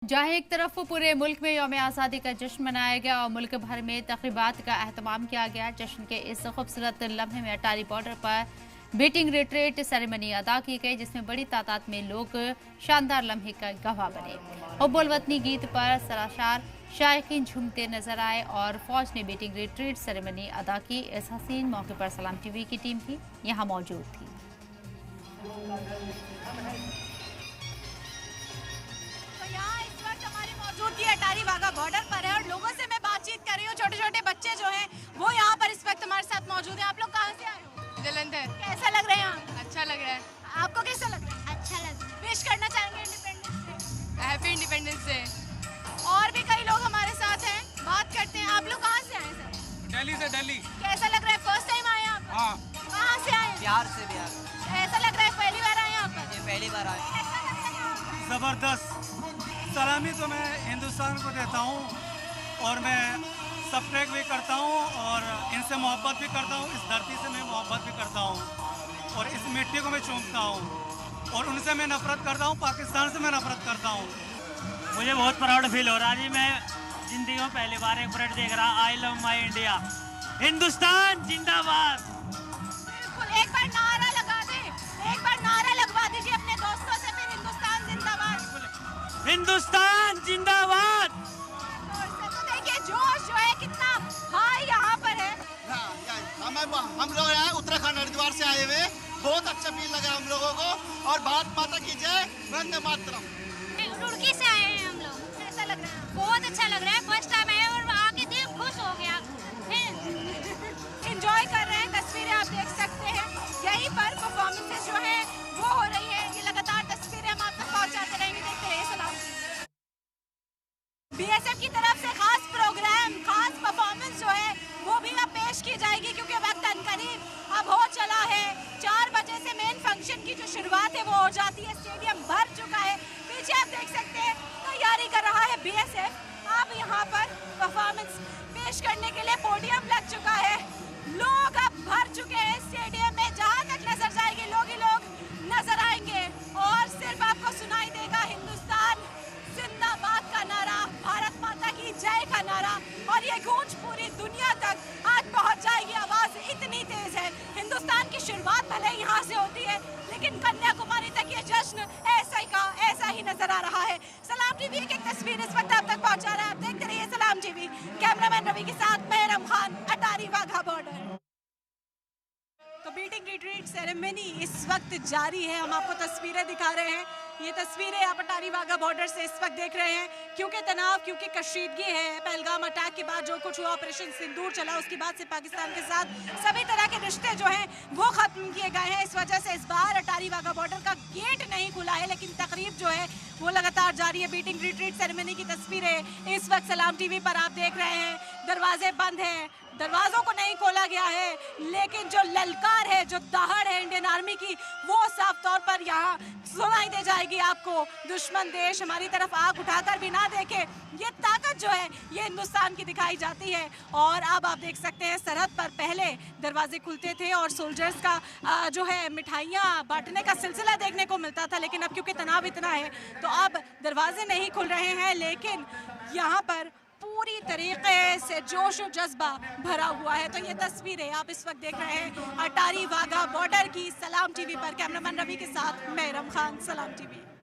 जहाँ एक तरफ पूरे मुल्क में यौम आज़ादी का जश्न मनाया गया और मुल्क भर में तक़रीबात का अहतमाम किया गया। जश्न के इस खूबसूरत लम्हे में अटारी बॉर्डर पर बीटिंग रिट्रीट सेरेमनी अदा की गई, जिसमें बड़ी तादाद में लोग शानदार लम्हे का गवाह बने। हुब्बुल वतनी गीत पर सराशार शायकीन झूमते नजर आए और फौज ने बीटिंग रिट्रीट सेरेमनी अदा की। इस हसीन मौके पर सलाम टीवी की टीम भी यहाँ मौजूद थी। अटारी वाघा बॉर्डर पर है और लोगों से मैं बातचीत कर रही हूँ। छोटे छोटे बच्चे जो हैं वो यहाँ पर इस वक्त हमारे साथ मौजूद हैं। आप लोग कहाँ से आए हो? जलंधर। कैसा लग रहा है यहाँ? अच्छा लग रहा है। आपको कैसा लग रहा है? अच्छा लग रहा है। विश करना चाहेंगे independence day? Happy independence day. और भी कई लोग हमारे साथ हैं, बात करते हैं। आप लोग कहाँ से आए सर? दिल्ली से। दिल्ली। कैसा लग रहा है? फर्स्ट टाइम आए आप? हाँ। कहाँ से आए? बिहार से। बिहार। ऐसा लग रहा है पहली बार आए यहाँ पर? ये पहली बार आए। कैसा लग रहा है यहाँ पर? ज़बरदस्त। सलामी तो मैं हिंदुस्तान को देता हूँ और मैं सब्सक्राइब भी करता हूँ और इनसे मोहब्बत भी करता हूँ। इस धरती से मैं मोहब्बत भी करता हूँ और इस मिट्टी को मैं चूमता हूँ और उनसे मैं नफरत करता हूँ। पाकिस्तान से मैं नफरत करता हूँ। मुझे बहुत प्राउड फील हो रहा है जी। मैं जिंदगी में पहली बार एक परेड देख रहा। I love my India. Hindustan जिंदाबाद। बिल्कुल, एक बार नारा लगा दे, एक बार नारा लगवा दीजिए अपने दोस्तों से, फिर हिंदुस्तान जिंदाबाद। हिंदुस्तान जिंदाबाद। तो देखिए जोश जो है कितना हाई यहाँ पर है। हम लोग यहाँ उत्तराखंड हरिद्वार से आए हुए, बहुत अच्छा फील लगा हम लोगों को। और भारत माता की जय, वंदे मातरम। रुड़की से आए हैं हम लोग। कैसा लग रहा है? बहुत अच्छा लग रहा है। फर्स्ट टाइम आए और आके दिल खुश हो गया। एंजॉय कर रहे हैं। तस्वीरें आप देख सकते हैं, यहीं पर परफॉर्मेंसेस जो है वो हो रही है। ये लगातार तस्वीरें हम आप तक पहुंचाते रहेंगे। देखते रहिए सलाम। बीएसएफ की तरफ से खास प्रोग्राम, खास परफॉर्मेंस जो है वो भी अब पेश की जाएगी, क्योंकि वक्त अनकरीब अब हो चला है। 4 बजे से मेन फंक्शन की जो शुरुआत है वो हो जाती है। स्टेडियम भर चुका है। पीछे आप देख सकते हैं तैयारी कर रहा है बीएसएफ। अब यहाँ पर परफॉर्मेंस पेश करने के लिए पोडियम लग चुका है। लोग अब भर चुके हैं स्टेडियम में। जहाँ तक नजर जाएगी लोग ही लोग नजर आएंगे और सिर्फ आपको सुनाई देगा हिंदुस्तान जिंदाबाद का नारा, भारत माता की जय का नारा। और ये गूंज पूरी दुनिया तक आज पहुंच जाएगी। आवाज इतनी तेज है। हिंदुस्तान की शुरुआत भले यहाँ से होती है, लेकिन कन्याकुमारी तक ये जश्न ऐसा ही नजर आ रहा है। सलाम टीवी एक तस्वीर इस वक्त आप तक पहुंचा रहा है। आप देखते रहिए सलाम टीवी। कैमरामैन रवि के साथ मेहरम खान, अटारी वाघा बॉर्डर। तो बीटिंग रिट्रीट सेरेमनी इस वक्त जारी है। हम आपको तस्वीरें दिखा रहे हैं। ये तस्वीरें आप अटारी वाघा बॉर्डर से इस वक्त देख रहे हैं। क्योंकि तनाव, क्योंकि कशीदगी है, पहलगाम अटैक के बाद जो कुछ हुआ, ऑपरेशन सिंदूर चला, उसके बाद से पाकिस्तान के साथ सभी तरह के रिश्ते जो हैं वो खत्म किए गए हैं। इस वजह से इस बार अटारी वाघा बॉर्डर का गेट नहीं खुला है, लेकिन तकरीब जो है वो लगातार जारी है। बीटिंग रिट्रीट सेरेमनी की तस्वीरें इस वक्त सलाम टीवी पर आप देख रहे हैं। दरवाजे बंद हैं, दरवाजों को नहीं खोला गया है, लेकिन जो ललकार है, जो दहाड़ है इंडियन आर्मी की, वो साफ तौर पर यहाँ सुनाई दे जाएगी आपको। दुश्मन देश हमारी तरफ आंख उठाकर भी ना देखे, ये ताकत जो है ये हिंदुस्तान की दिखाई जाती है। और अब आप देख सकते हैं सरहद पर पहले दरवाजे खुलते थे और सोल्जर्स का जो है मिठाइयाँ बांटने का सिलसिला देखने को मिलता था, लेकिन अब क्योंकि तनाव इतना है तो अब दरवाजे नहीं खुल रहे हैं, लेकिन यहाँ पर पूरी तरीके से जोश और जज्बा भरा हुआ है। तो ये तस्वीरें आप इस वक्त देख रहे हैं अटारी वाघा बॉर्डर की। सलाम टीवी पर कैमरामैन रवि के साथ मेहरम खान, सलाम टीवी।